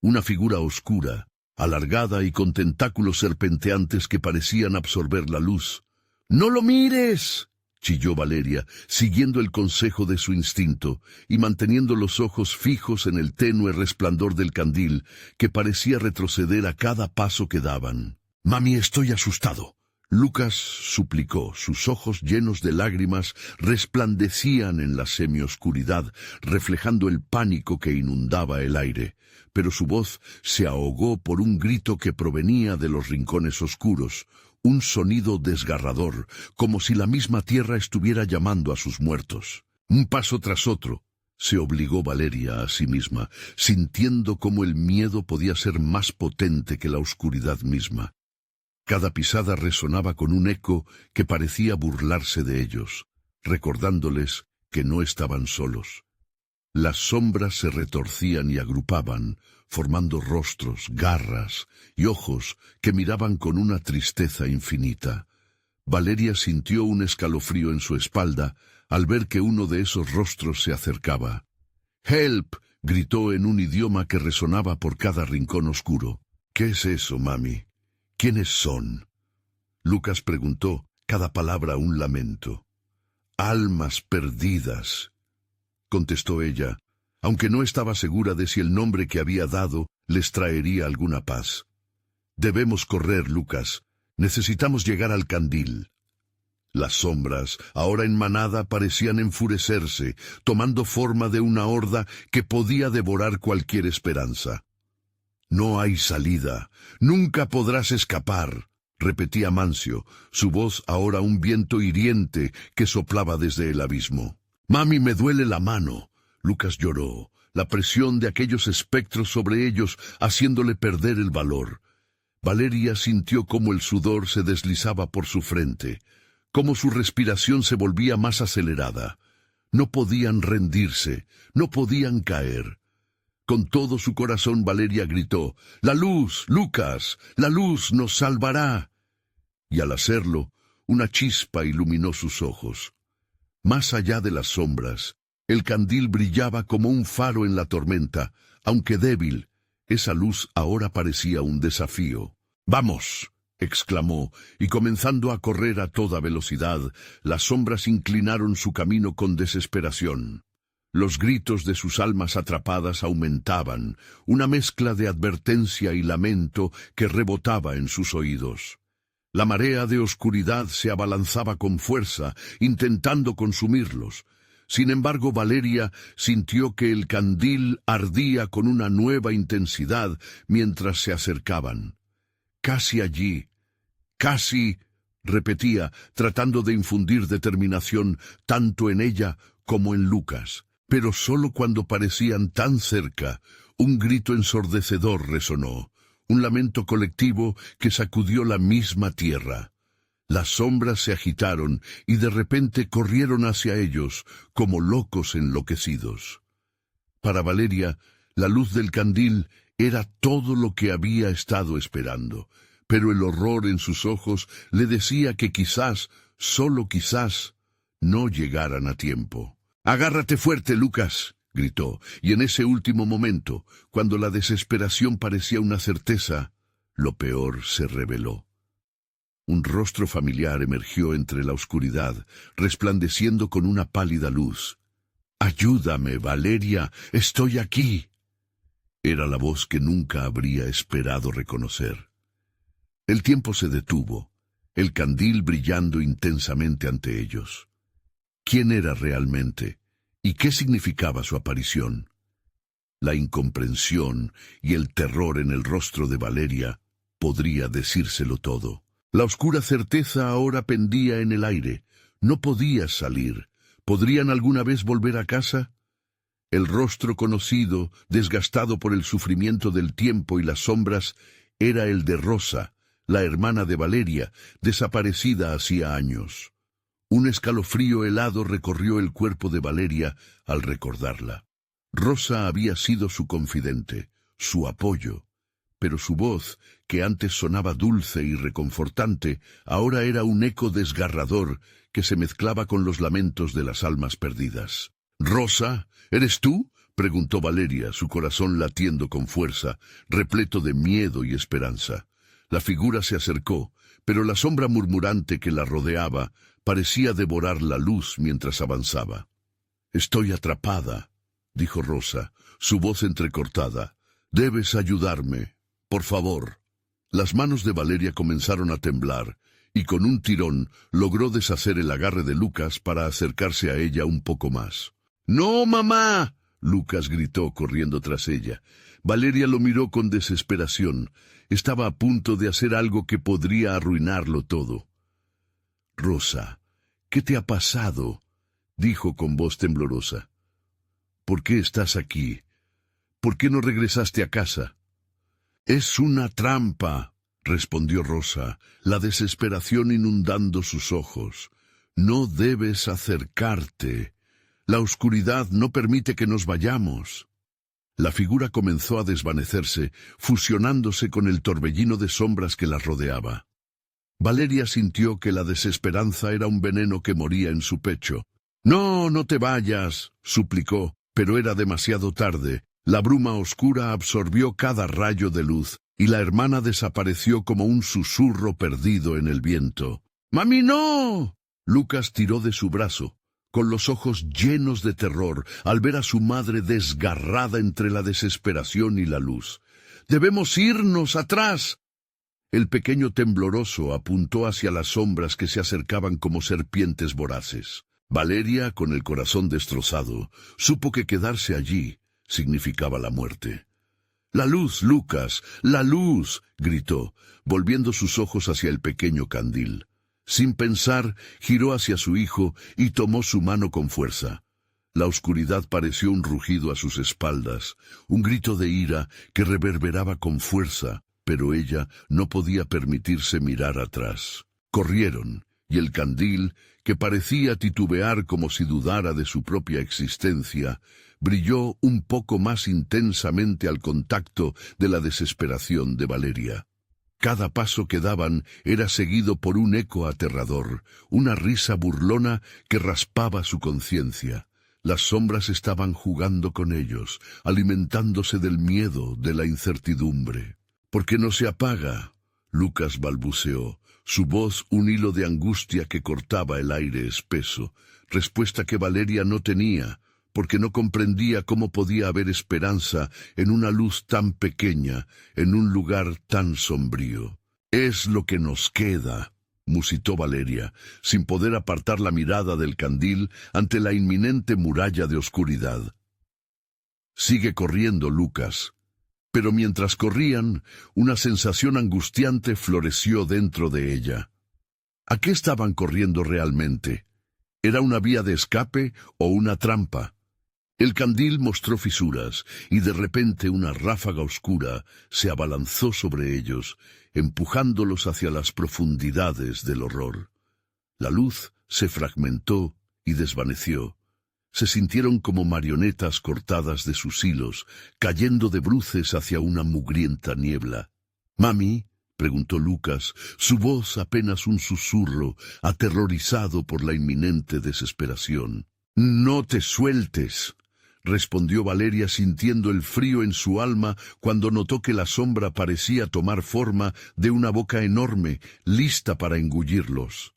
Una figura oscura, alargada y con tentáculos serpenteantes que parecían absorber la luz. «¡No lo mires!», chilló Valeria, siguiendo el consejo de su instinto y manteniendo los ojos fijos en el tenue resplandor del candil, que parecía retroceder a cada paso que daban. «Mami, estoy asustado». Lucas suplicó. Sus ojos llenos de lágrimas resplandecían en la semioscuridad, reflejando el pánico que inundaba el aire, pero su voz se ahogó por un grito que provenía de los rincones oscuros, un sonido desgarrador, como si la misma tierra estuviera llamando a sus muertos. Un paso tras otro, se obligó Valeria a sí misma, sintiendo cómo el miedo podía ser más potente que la oscuridad misma. Cada pisada resonaba con un eco que parecía burlarse de ellos, recordándoles que no estaban solos. Las sombras se retorcían y agrupaban, formando rostros, garras y ojos que miraban con una tristeza infinita. Valeria sintió un escalofrío en su espalda al ver que uno de esos rostros se acercaba. «¡Help!», gritó en un idioma que resonaba por cada rincón oscuro. «¿Qué es eso, mami? ¿Quiénes son?», Lucas preguntó, cada palabra un lamento. «Almas perdidas», contestó ella, aunque no estaba segura de si el nombre que había dado les traería alguna paz. «Debemos correr, Lucas. Necesitamos llegar al candil». Las sombras, ahora en manada, parecían enfurecerse, tomando forma de una horda que podía devorar cualquier esperanza. «No hay salida. Nunca podrás escapar», repetía Mancio, su voz ahora un viento hiriente que soplaba desde el abismo. «Mami, me duele la mano». Lucas lloró, la presión de aquellos espectros sobre ellos haciéndole perder el valor. Valeria sintió cómo el sudor se deslizaba por su frente, cómo su respiración se volvía más acelerada. No podían rendirse, no podían caer. Con todo su corazón Valeria gritó: «¡La luz, Lucas! ¡La luz nos salvará!». Y al hacerlo, una chispa iluminó sus ojos. Más allá de las sombras, el candil brillaba como un faro en la tormenta, aunque débil. Esa luz ahora parecía un desafío. «¡Vamos!», exclamó, y comenzando a correr a toda velocidad, las sombras inclinaron su camino con desesperación. Los gritos de sus almas atrapadas aumentaban, una mezcla de advertencia y lamento que rebotaba en sus oídos. La marea de oscuridad se abalanzaba con fuerza, intentando consumirlos. Sin embargo, Valeria sintió que el candil ardía con una nueva intensidad mientras se acercaban. «Casi allí, casi», repetía, tratando de infundir determinación tanto en ella como en Lucas. Pero solo cuando parecían tan cerca, un grito ensordecedor resonó, un lamento colectivo que sacudió la misma tierra. Las sombras se agitaron y de repente corrieron hacia ellos, como locos enloquecidos. Para Valeria, la luz del candil era todo lo que había estado esperando, pero el horror en sus ojos le decía que quizás, solo quizás, no llegaran a tiempo. «¡Agárrate fuerte, Lucas!», gritó, y en ese último momento, cuando la desesperación parecía una certeza, lo peor se reveló. Un rostro familiar emergió entre la oscuridad, resplandeciendo con una pálida luz. «¡Ayúdame, Valeria! ¡Estoy aquí!». Era la voz que nunca habría esperado reconocer. El tiempo se detuvo, el candil brillando intensamente ante ellos. ¿Quién era realmente? ¿Y qué significaba su aparición? La incomprensión y el terror en el rostro de Valeria podría decírselo todo. La oscura certeza ahora pendía en el aire. No podía salir. ¿Podrían alguna vez volver a casa? El rostro conocido, desgastado por el sufrimiento del tiempo y las sombras, era el de Rosa, la hermana de Valeria, desaparecida hacía años. Un escalofrío helado recorrió el cuerpo de Valeria al recordarla. Rosa había sido su confidente, su apoyo, pero su voz, que antes sonaba dulce y reconfortante, ahora era un eco desgarrador que se mezclaba con los lamentos de las almas perdidas. «¿Rosa? ¿Eres tú?», preguntó Valeria, su corazón latiendo con fuerza, repleto de miedo y esperanza. La figura se acercó, pero la sombra murmurante que la rodeaba parecía devorar la luz mientras avanzaba. «Estoy atrapada», dijo Rosa, su voz entrecortada. «Debes ayudarme, por favor». Las manos de Valeria comenzaron a temblar, y con un tirón logró deshacer el agarre de Lucas para acercarse a ella un poco más. «¡No, mamá!», Lucas gritó corriendo tras ella. Valeria lo miró con desesperación. Estaba a punto de hacer algo que podría arruinarlo todo. «Rosa, ¿qué te ha pasado?», dijo con voz temblorosa. «¿Por qué estás aquí? ¿Por qué no regresaste a casa?» «Es una trampa», respondió Rosa, la desesperación inundando sus ojos. «No debes acercarte. La oscuridad no permite que nos vayamos». La figura comenzó a desvanecerse, fusionándose con el torbellino de sombras que la rodeaba. Valeria sintió que la desesperanza era un veneno que moría en su pecho. «No, no te vayas», suplicó, pero era demasiado tarde. La bruma oscura absorbió cada rayo de luz, y la hermana desapareció como un susurro perdido en el viento. «¡Mami, no!». Lucas tiró de su brazo, con los ojos llenos de terror, al ver a su madre desgarrada entre la desesperación y la luz. «¡Debemos irnos atrás!». El pequeño tembloroso apuntó hacia las sombras que se acercaban como serpientes voraces. Valeria, con el corazón destrozado, supo que quedarse allí significaba la muerte. «¡La luz, Lucas! ¡La luz!», gritó, volviendo sus ojos hacia el pequeño candil. Sin pensar, giró hacia su hijo y tomó su mano con fuerza. La oscuridad pareció un rugido a sus espaldas, un grito de ira que reverberaba con fuerza, pero ella no podía permitirse mirar atrás. Corrieron, y el candil, que parecía titubear como si dudara de su propia existencia, brilló un poco más intensamente al contacto de la desesperación de Valeria. Cada paso que daban era seguido por un eco aterrador, una risa burlona que raspaba su conciencia. Las sombras estaban jugando con ellos, alimentándose del miedo, de la incertidumbre. «¿Por qué no se apaga?», Lucas balbuceó, su voz un hilo de angustia que cortaba el aire espeso, respuesta que Valeria no tenía, porque no comprendía cómo podía haber esperanza en una luz tan pequeña, en un lugar tan sombrío. «Es lo que nos queda», musitó Valeria, sin poder apartar la mirada del candil ante la inminente muralla de oscuridad. «Sigue corriendo, Lucas». Pero mientras corrían, una sensación angustiante floreció dentro de ella. ¿A qué estaban corriendo realmente? ¿Era una vía de escape o una trampa? El candil mostró fisuras, y de repente una ráfaga oscura se abalanzó sobre ellos, empujándolos hacia las profundidades del horror. La luz se fragmentó y desvaneció. Se sintieron como marionetas cortadas de sus hilos, cayendo de bruces hacia una mugrienta niebla. «¿Mami?», preguntó Lucas, su voz apenas un susurro, aterrorizado por la inminente desesperación. «No te sueltes», respondió Valeria sintiendo el frío en su alma cuando notó que la sombra parecía tomar forma de una boca enorme, lista para engullirlos.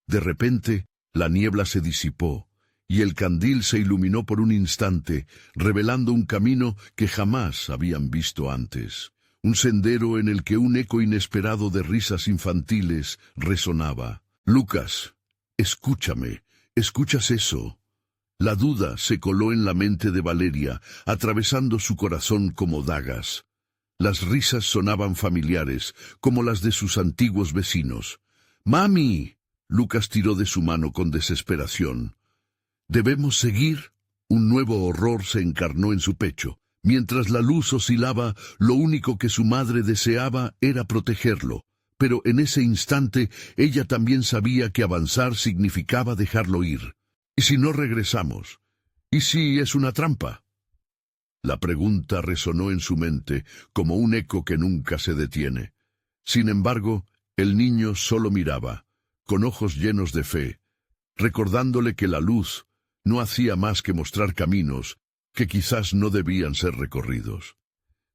De repente, la niebla se disipó, y el candil se iluminó por un instante, revelando un camino que jamás habían visto antes. Un sendero en el que un eco inesperado de risas infantiles resonaba. «Lucas, escúchame, ¿escuchas eso?». La duda se coló en la mente de Valeria, atravesando su corazón como dagas. Las risas sonaban familiares, como las de sus antiguos vecinos. «¡Mami!», Lucas tiró de su mano con desesperación. «¿Debemos seguir?». Un nuevo horror se encarnó en su pecho. Mientras la luz oscilaba, lo único que su madre deseaba era protegerlo. Pero en ese instante, ella también sabía que avanzar significaba dejarlo ir. «¿Y si no regresamos? ¿Y si es una trampa?». La pregunta resonó en su mente como un eco que nunca se detiene. Sin embargo, el niño solo miraba, con ojos llenos de fe, recordándole que la luz no hacía más que mostrar caminos que quizás no debían ser recorridos.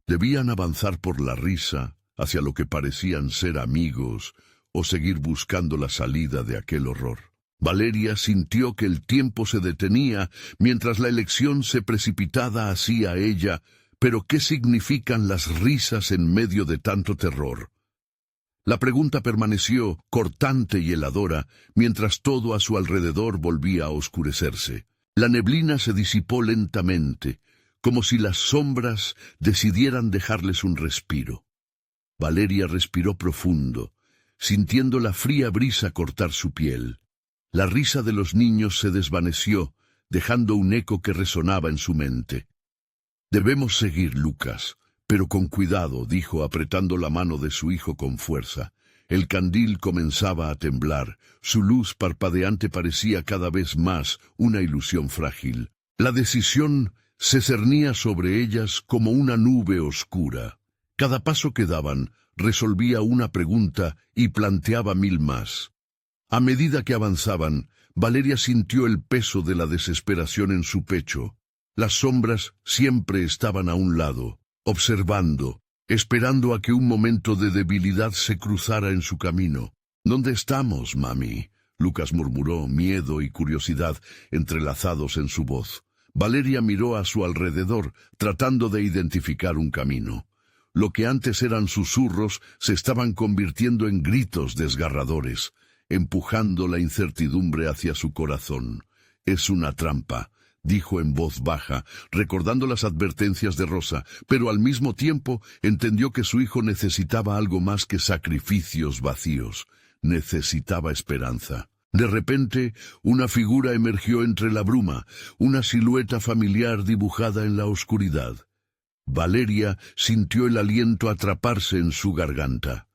Debían avanzar por la risa hacia lo que parecían ser amigos o seguir buscando la salida de aquel horror. Valeria sintió que el tiempo se detenía mientras la elección se precipitaba hacia ella. Pero ¿qué significan las risas en medio de tanto terror? La pregunta permaneció cortante y heladora mientras todo a su alrededor volvía a oscurecerse. La neblina se disipó lentamente, como si las sombras decidieran dejarles un respiro. Valeria respiró profundo, sintiendo la fría brisa cortar su piel. La risa de los niños se desvaneció, dejando un eco que resonaba en su mente. «Debemos seguir, Lucas, pero con cuidado», dijo apretando la mano de su hijo con fuerza. El candil comenzaba a temblar, su luz parpadeante parecía cada vez más una ilusión frágil. La decisión se cernía sobre ellas como una nube oscura. Cada paso que daban resolvía una pregunta y planteaba 1000 más. A medida que avanzaban, Valeria sintió el peso de la desesperación en su pecho. Las sombras siempre estaban a un lado, observando, esperando a que un momento de debilidad se cruzara en su camino. «¿Dónde estamos, mami?», Lucas murmuró, miedo y curiosidad entrelazados en su voz. Valeria miró a su alrededor, tratando de identificar un camino. Lo que antes eran susurros se estaban convirtiendo en gritos desgarradores, empujando la incertidumbre hacia su corazón. «Es una trampa», dijo en voz baja, recordando las advertencias de Rosa, pero al mismo tiempo entendió que su hijo necesitaba algo más que sacrificios vacíos. Necesitaba esperanza. De repente, una figura emergió entre la bruma, una silueta familiar dibujada en la oscuridad. Valeria sintió el aliento atraparse en su garganta.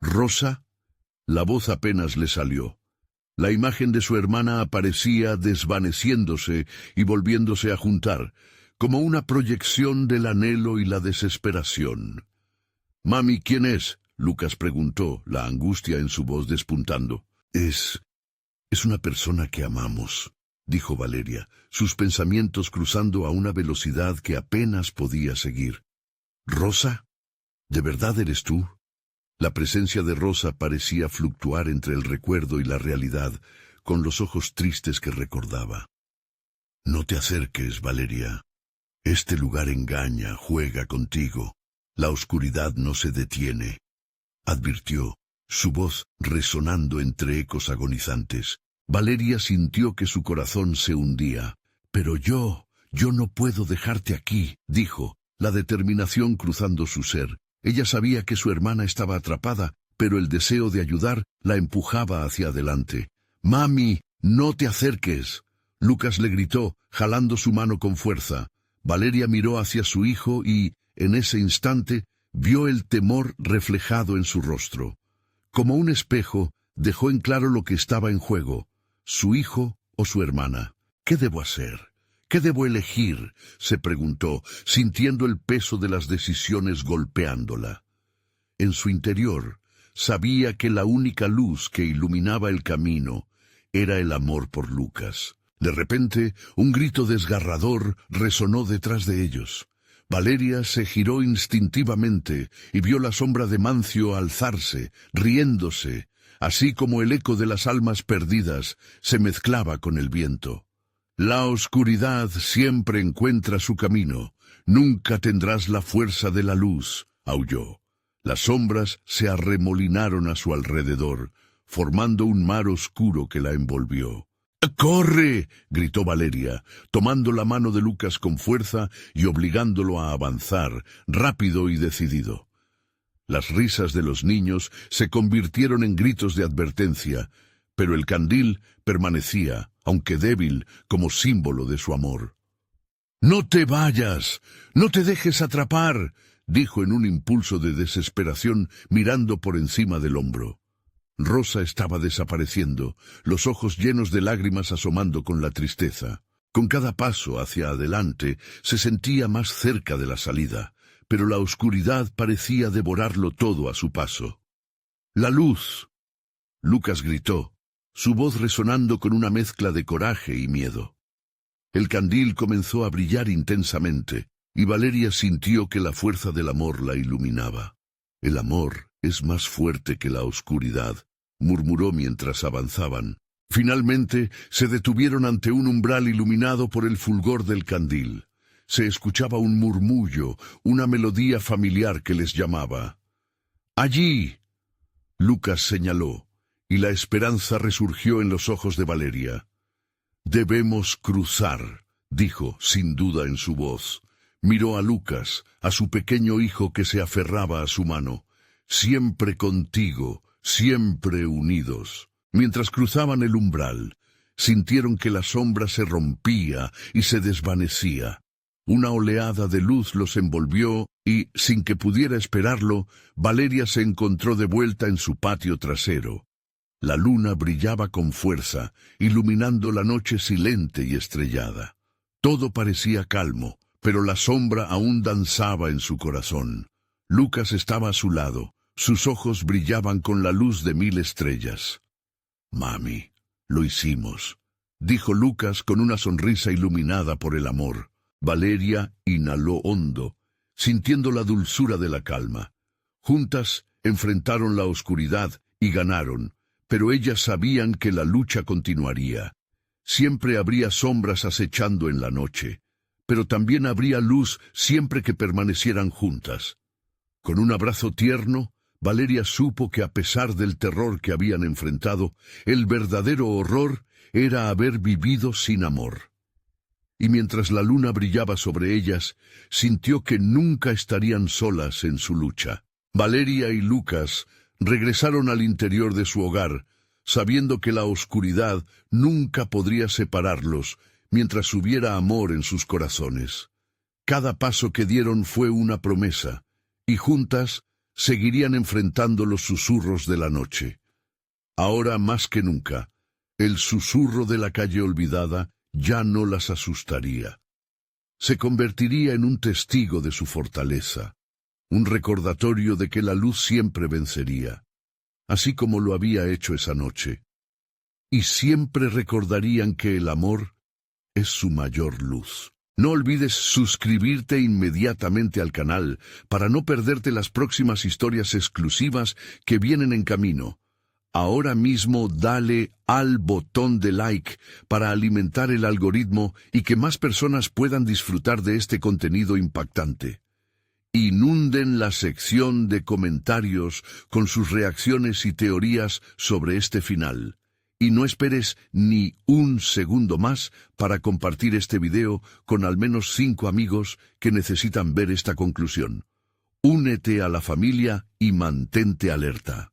«¿Rosa?». La voz apenas le salió. La imagen de su hermana aparecía desvaneciéndose y volviéndose a juntar, como una proyección del anhelo y la desesperación. «Mami, ¿quién es?», Lucas preguntó, la angustia en su voz despuntando. Es una persona que amamos», dijo Valeria, sus pensamientos cruzando a una velocidad que apenas podía seguir. «¿Rosa? ¿De verdad eres tú?». La presencia de Rosa parecía fluctuar entre el recuerdo y la realidad, con los ojos tristes que recordaba. «No te acerques, Valeria. Este lugar engaña, juega contigo. La oscuridad no se detiene», advirtió, su voz resonando entre ecos agonizantes. Valeria sintió que su corazón se hundía. «Pero yo no puedo dejarte aquí», dijo, la determinación cruzando su ser. Ella sabía que su hermana estaba atrapada, pero el deseo de ayudar la empujaba hacia adelante. «Mami, no te acerques», Lucas le gritó, jalando su mano con fuerza. Valeria miró hacia su hijo y, en ese instante, vio el temor reflejado en su rostro. Como un espejo, dejó en claro lo que estaba en juego: su hijo o su hermana. «¿Qué debo hacer? ¿Qué debo elegir?», se preguntó, sintiendo el peso de las decisiones golpeándola. En su interior, sabía que la única luz que iluminaba el camino era el amor por Lucas. De repente, un grito desgarrador resonó detrás de ellos. Valeria se giró instintivamente y vio la sombra de Mancio alzarse, riéndose, así como el eco de las almas perdidas se mezclaba con el viento. «La oscuridad siempre encuentra su camino. Nunca tendrás la fuerza de la luz», aulló. Las sombras se arremolinaron a su alrededor, formando un mar oscuro que la envolvió. «¡Corre!», gritó Valeria, tomando la mano de Lucas con fuerza y obligándolo a avanzar, rápido y decidido. Las risas de los niños se convirtieron en gritos de advertencia, pero el candil permanecía, aunque débil, como símbolo de su amor. «No te vayas, no te dejes atrapar», dijo en un impulso de desesperación, mirando por encima del hombro. Rosa estaba desapareciendo, los ojos llenos de lágrimas asomando con la tristeza. Con cada paso hacia adelante se sentía más cerca de la salida, pero la oscuridad parecía devorarlo todo a su paso. «¡La luz!», Lucas gritó, su voz resonando con una mezcla de coraje y miedo. El candil comenzó a brillar intensamente, y Valeria sintió que la fuerza del amor la iluminaba. «El amor es más fuerte que la oscuridad», murmuró mientras avanzaban. Finalmente se detuvieron ante un umbral iluminado por el fulgor del candil. Se escuchaba un murmullo, una melodía familiar que les llamaba. «¡Allí!», Lucas señaló, y la esperanza resurgió en los ojos de Valeria. «Debemos cruzar», dijo, sin duda en su voz. Miró a Lucas, a su pequeño hijo que se aferraba a su mano. «Siempre contigo, siempre unidos». Mientras cruzaban el umbral, sintieron que la sombra se rompía y se desvanecía. Una oleada de luz los envolvió y, sin que pudiera esperarlo, Valeria se encontró de vuelta en su patio trasero. La luna brillaba con fuerza, iluminando la noche silente y estrellada. Todo parecía calmo, pero la sombra aún danzaba en su corazón. Lucas estaba a su lado, sus ojos brillaban con la luz de 1000 estrellas. «Mami, lo hicimos», dijo Lucas con una sonrisa iluminada por el amor. Valeria inhaló hondo, sintiendo la dulzura de la calma. Juntas enfrentaron la oscuridad y ganaron, pero ellas sabían que la lucha continuaría. Siempre habría sombras acechando en la noche, pero también habría luz siempre que permanecieran juntas. Con un abrazo tierno, Valeria supo que a pesar del terror que habían enfrentado, el verdadero horror era haber vivido sin amor. Y mientras la luna brillaba sobre ellas, sintió que nunca estarían solas en su lucha. Valeria y Lucas regresaron al interior de su hogar, sabiendo que la oscuridad nunca podría separarlos mientras hubiera amor en sus corazones. Cada paso que dieron fue una promesa, y juntas seguirían enfrentando los susurros de la noche. Ahora más que nunca, el susurro de la calle olvidada ya no las asustaría. Se convertiría en un testigo de su fortaleza, un recordatorio de que la luz siempre vencería, así como lo había hecho esa noche. Y siempre recordarían que el amor es su mayor luz. No olvides suscribirte inmediatamente al canal para no perderte las próximas historias exclusivas que vienen en camino. Ahora mismo dale al botón de like para alimentar el algoritmo y que más personas puedan disfrutar de este contenido impactante. Inunden la sección de comentarios con sus reacciones y teorías sobre este final. Y no esperes ni un segundo más para compartir este video con al menos 5 amigos que necesitan ver esta conclusión. Únete a la familia y mantente alerta.